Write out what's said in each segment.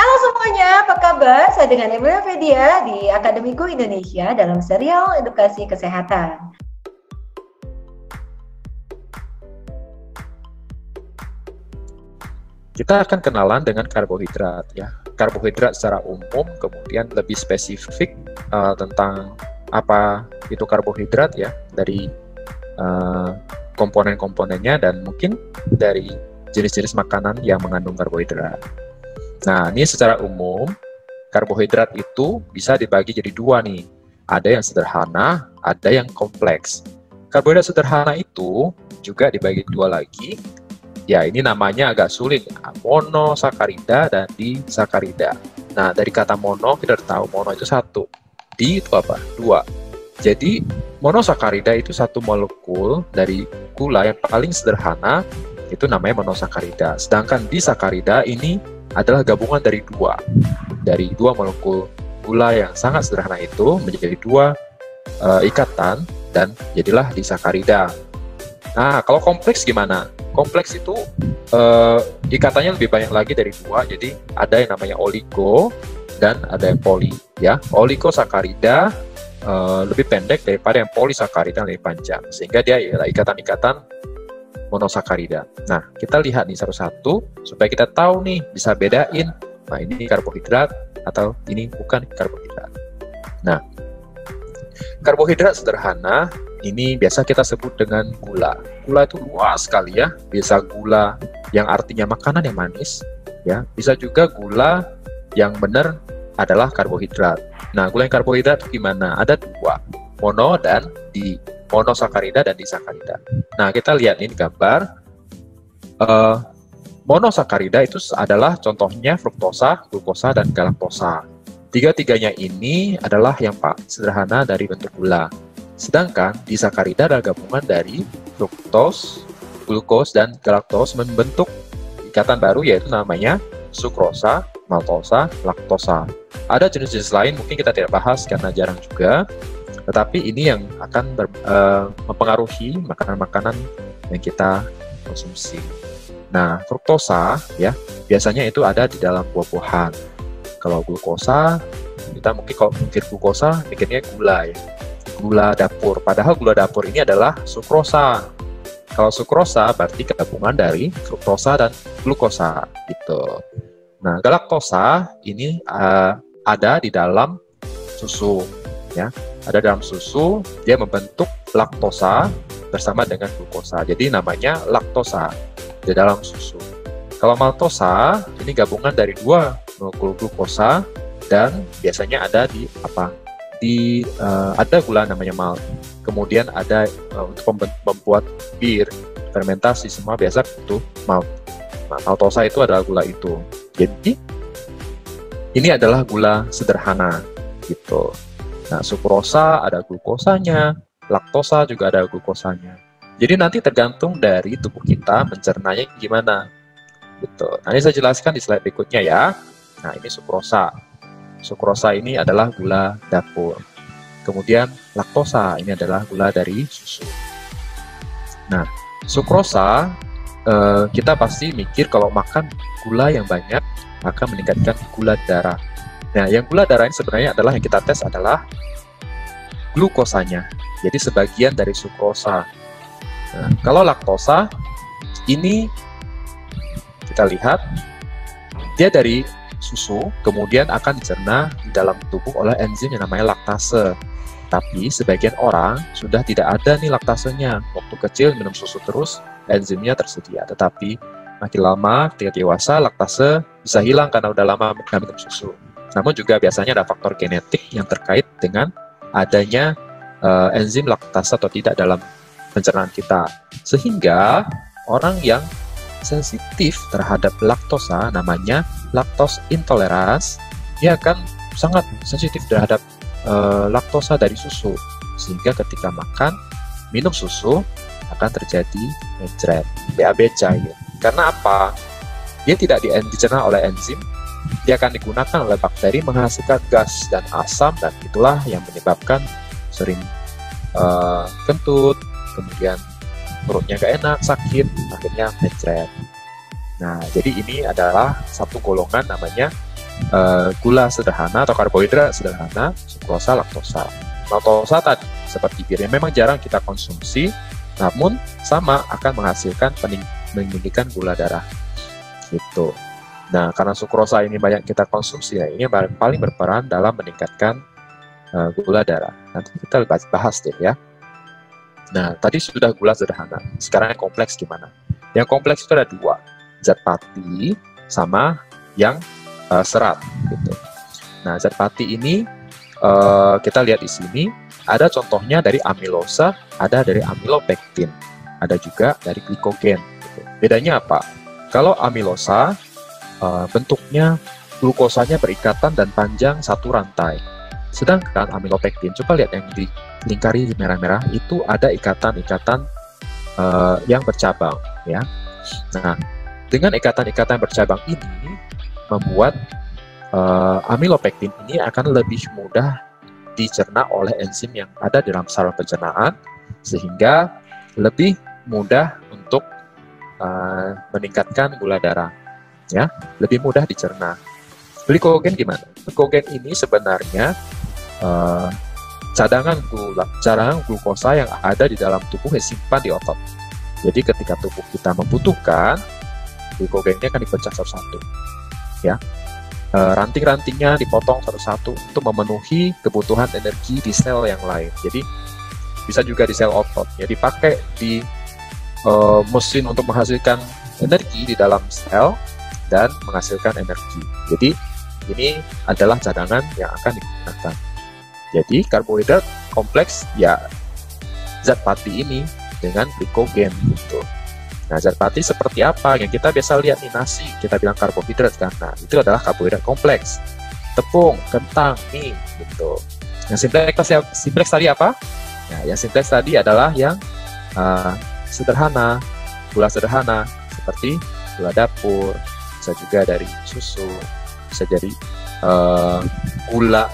Halo semuanya, apa kabar? Saya dengan Emilia Fedia di Akademiku Indonesia dalam serial Edukasi Kesehatan. Kita akan kenalan dengan karbohidrat ya. Karbohidrat secara umum, kemudian lebih spesifik tentang apa itu karbohidrat ya, dari komponen-komponennya dan mungkin dari jenis-jenis makanan yang mengandung karbohidrat. Nah, ini secara umum karbohidrat itu bisa dibagi jadi dua nih. Ada yang sederhana, ada yang kompleks. Karbohidrat sederhana itu juga dibagi dua lagi. Ya, ini namanya agak sulit, monosakarida dan disakarida. Nah, dari kata mono, kita udah tahu mono itu satu, di itu apa? Dua. Jadi, monosakarida itu satu molekul dari gula yang paling sederhana, itu namanya monosakarida. Sedangkan disakarida ini adalah gabungan dari dua molekul gula yang sangat sederhana itu menjadi dua ikatan dan jadilah disakarida. Nah, kalau kompleks gimana? Kompleks itu ikatannya lebih banyak lagi dari dua, jadi ada yang namanya oligo dan ada yang poli. Ya, oligosakarida lebih pendek daripada yang polisakarida lebih panjang, sehingga dia adalah ikatan-ikatan monosakarida. Nah, kita lihat nih satu-satu supaya kita tahu nih, bisa bedain, nah ini karbohidrat atau ini bukan karbohidrat. Nah, karbohidrat sederhana ini biasa kita sebut dengan gula. Gula itu luas sekali ya. Bisa gula yang artinya makanan yang manis, ya. Bisa juga gula yang benar adalah karbohidrat. Nah, gula yang karbohidrat itu gimana? Ada dua, mono dan di. Monosakarida dan disakarida. Nah, kita lihat ini gambar. Monosakarida itu adalah contohnya fruktosa, glukosa, dan galaktosa. Tiga-tiganya ini adalah yang paling sederhana dari bentuk gula. Sedangkan disakarida adalah gabungan dari fruktos, glukos, dan galaktos membentuk ikatan baru yaitu namanya sukrosa, maltosa, laktosa. Ada jenis-jenis lain mungkin kita tidak bahas karena jarang juga, tetapi ini yang akan mempengaruhi makanan-makanan yang kita konsumsi. Nah, fruktosa ya biasanya itu ada di dalam buah-buahan. Kalau glukosa, kita mungkin kalau mikir glukosa mikirnya gula ya. Gula dapur, padahal gula dapur ini adalah sukrosa. Kalau sukrosa berarti gabungan dari fruktosa dan glukosa gitu. Nah, galaktosa ini ada di dalam susu ya. Ada dalam susu, dia membentuk laktosa bersama dengan glukosa. Jadi namanya laktosa di dalam susu. Kalau maltosa ini gabungan dari dua molekul glukosa dan biasanya ada di apa? Ada gula namanya malt, kemudian ada untuk membuat bir, fermentasi semua biasa itu malt. Nah, maltosa itu adalah gula itu. Jadi ini adalah gula sederhana gitu. Nah, sukrosa ada glukosanya, laktosa juga ada glukosanya. Jadi nanti tergantung dari tubuh kita mencernanya gimana. Gitu. Nanti saya jelaskan di slide berikutnya ya. Nah, ini sukrosa. Sukrosa ini adalah gula dapur. Kemudian laktosa ini adalah gula dari susu. Nah, sukrosa kita pasti mikir kalau makan gula yang banyak maka meningkatkan gula darah. Nah, yang gula darah ini sebenarnya adalah yang kita tes adalah glukosanya. Jadi sebagian dari sukrosa. Nah, kalau laktosa ini kita lihat dia dari susu, kemudian akan dicerna di dalam tubuh oleh enzim yang namanya laktase. Tapi sebagian orang sudah tidak ada nih laktasenya. Waktu kecil minum susu terus, enzimnya tersedia. Tetapi makin lama, ketika dewasa, laktase bisa hilang karena udah lama minum susu. Namun juga biasanya ada faktor genetik yang terkait dengan adanya enzim laktase atau tidak dalam pencernaan kita. Sehingga orang yang sensitif terhadap laktosa, namanya lactose intolerance, dia akan sangat sensitif terhadap laktosa dari susu. Sehingga ketika makan, minum susu, akan terjadi mencret, BAB cair. Karena apa? Dia tidak dicerna oleh enzim, dia akan digunakan oleh bakteri menghasilkan gas dan asam, dan itulah yang menyebabkan sering kentut, kemudian perutnya gak enak, sakit, akhirnya mencret. Nah, jadi ini adalah satu golongan namanya gula sederhana atau karbohidrat sederhana, sukrosa, laktosa. Laktosa tadi seperti bir yang memang jarang kita konsumsi, namun sama akan menghasilkan meninggikan gula darah. Gitu. Nah, karena sukrosa ini banyak kita konsumsi, ya, ini yang paling berperan dalam meningkatkan gula darah. Nanti kita bahas deh ya. Nah, tadi sudah gula sederhana. Sekarang yang kompleks gimana? Yang kompleks itu ada dua, zat pati sama yang serat. Gitu. Nah, zat pati ini kita lihat di sini ada contohnya dari amilosa, ada dari amilopektin, ada juga dari glikogen. Gitu. Bedanya apa? Kalau amilosa bentuknya glukosanya berikatan dan panjang satu rantai. Sedangkan amilopektin, coba lihat yang dilingkari merah-merah, itu ada ikatan-ikatan yang bercabang, ya. Nah, dengan ikatan-ikatan bercabang ini membuat amilopektin ini akan lebih mudah dicerna oleh enzim yang ada di dalam saluran pencernaan, sehingga lebih mudah untuk meningkatkan gula darah, ya, lebih mudah dicerna. Glikogen gimana? Glikogen ini sebenarnya cadangan glukosa yang ada di dalam tubuh yang simpan di otot. Jadi ketika tubuh kita membutuhkan, glikogennya akan dipecah satu-satu, ya. Ranting-rantingnya dipotong satu-satu untuk memenuhi kebutuhan energi di sel yang lain. Jadi bisa juga di sel otot, ya, dipakai di mesin untuk menghasilkan energi di dalam sel dan menghasilkan energi. Jadi ini adalah cadangan yang akan digunakan. Jadi karbohidrat kompleks, ya, zat pati ini dengan glikogen gitu. Nah, zat pati seperti apa? Yang kita biasa lihat nih, nasi, kita bilang karbohidrat kan. Nah, itu adalah karbohidrat kompleks. Tepung, kentang, mie gitu. Yang simplex tadi apa? Nah, yang simplex tadi adalah yang sederhana, gula sederhana seperti gula dapur, bisa juga dari susu, bisa jadi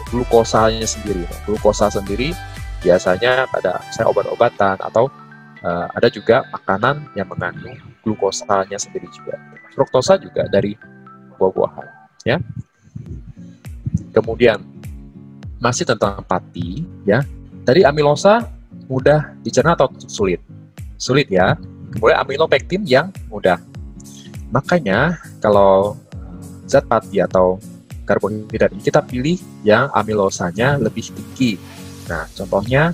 glukosanya sendiri. Glukosa sendiri biasanya pada obat-obatan atau ada juga makanan yang mengandung glukosanya sendiri juga. Fruktosa juga dari buah-buahan, ya. Kemudian masih tentang pati, ya. Tadi amilosa mudah dicerna atau sulit? Sulit, ya. Kemudian amilopektin yang mudah. Makanya kalau zat pati atau karbohidrat ini kita pilih yang amilosanya lebih tinggi. Nah, contohnya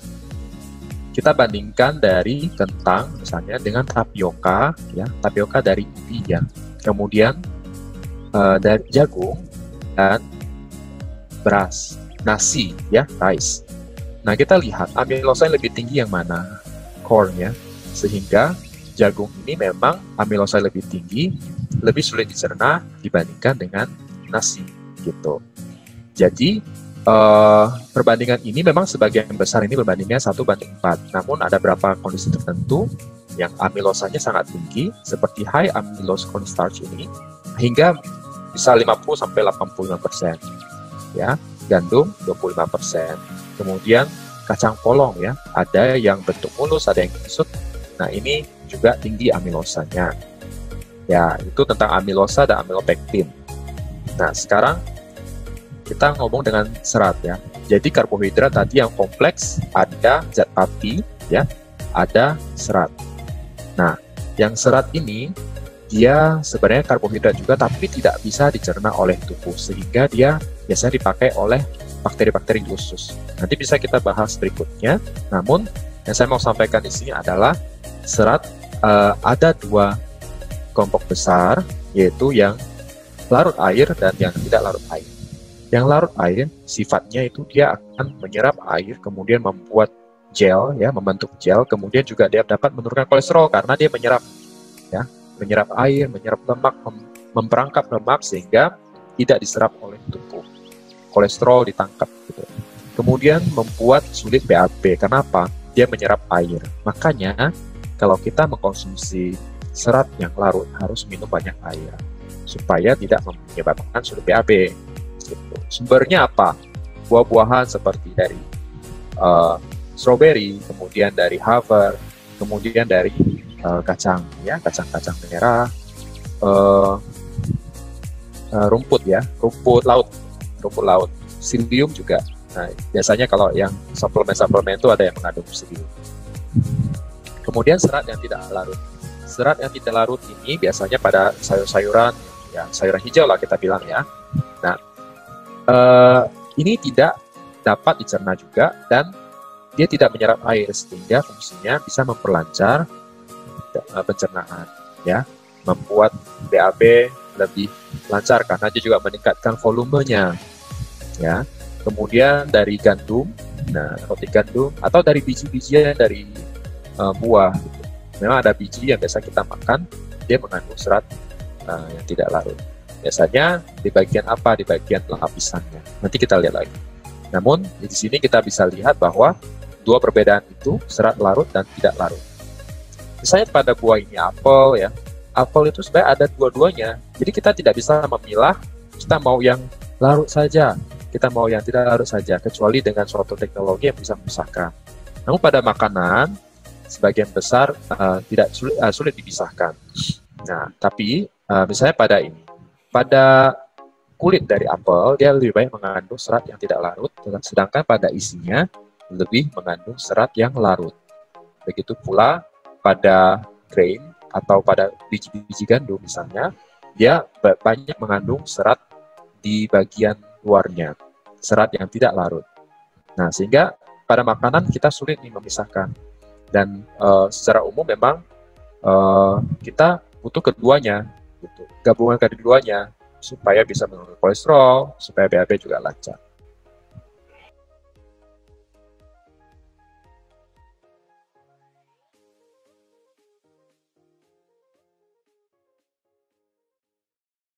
kita bandingkan dari kentang misalnya dengan tapioka, ya, tapioka dari ubi, ya. Kemudian dari jagung dan beras, nasi, ya, rice. Nah, kita lihat amilosa yang lebih tinggi yang mana? Corn, ya. Sehingga jagung ini memang amilosa lebih tinggi, lebih sulit dicerna dibandingkan dengan nasi, gitu. Jadi perbandingan ini memang sebagian besar ini berbandingnya 1:4. Namun ada beberapa kondisi tertentu yang amilosanya sangat tinggi, seperti high amylose cornstarch ini, hingga bisa 50-85%. Ya, gandum 25%. Kemudian kacang polong, ya, ada yang bentuk mulus, ada yang kusut. Nah, ini juga tinggi amilosanya. Ya, itu tentang amilosa dan amilopektin. Nah, sekarang kita ngomong dengan serat, ya. Jadi karbohidrat tadi yang kompleks ada zat pati, ya, ada serat. Nah, yang serat ini dia sebenarnya karbohidrat juga tapi tidak bisa dicerna oleh tubuh, sehingga dia biasanya dipakai oleh bakteri-bakteri khusus. Nanti bisa kita bahas berikutnya. Namun yang saya mau sampaikan di sini adalah serat ada dua kelompok besar, yaitu yang larut air dan yang tidak larut air. Yang larut air sifatnya itu dia akan menyerap air, kemudian membuat gel, ya, membentuk gel, kemudian juga dia dapat menurunkan kolesterol karena dia menyerap, ya, menyerap air, menyerap lemak, memperangkap lemak sehingga tidak diserap oleh tubuh. Kolesterol ditangkap, gitu. Kemudian membuat sulit BAB. Kenapa? Dia menyerap air. Makanya kalau kita mengkonsumsi serat yang larut harus minum banyak air supaya tidak menyebabkan sulit BAB. Gitu. Sumbernya apa? Buah-buahan seperti dari strawberry, kemudian dari haver, kemudian dari kacang, ya, kacang-kacang merah, rumput ya, rumput laut, psyllium juga. Nah, biasanya kalau yang suplemen itu ada yang mengandung psyllium. Kemudian serat yang tidak larut. Serat yang tidak larut ini biasanya pada sayur-sayuran, ya sayuran hijau lah kita bilang ya. Nah, ini tidak dapat dicerna juga dan dia tidak menyerap air sehingga fungsinya bisa memperlancar pencernaan, ya, membuat BAB lebih lancar karena dia juga meningkatkan volumenya, ya. Kemudian dari gandum, nah roti gandum atau dari biji-bijian dari buah, gitu. Memang ada biji yang biasa kita makan, dia mengandung serat yang tidak larut. Biasanya di bagian apa? Di bagian lapisannya. Nanti kita lihat lagi. Namun di sini kita bisa lihat bahwa dua perbedaan itu, serat larut dan tidak larut. Misalnya pada buah ini apel ya, apel itu sebenarnya ada dua-duanya. Jadi kita tidak bisa memilah, kita mau yang larut saja, kita mau yang tidak larut saja, kecuali dengan suatu teknologi yang bisa memisahkan. Namun pada makanan, sebagian besar tidak sulit dipisahkan. Nah, tapi misalnya pada kulit dari apel, dia lebih banyak mengandung serat yang tidak larut, sedangkan pada isinya lebih mengandung serat yang larut. Begitu pula pada grain atau pada biji-biji gandum misalnya, dia banyak mengandung serat di bagian luarnya, serat yang tidak larut. Nah, sehingga pada makanan kita sulit nih memisahkan. Dan secara umum memang kita butuh keduanya, gitu. Gabungan keduanya supaya bisa menurunkan kolesterol, supaya BAB juga lancar.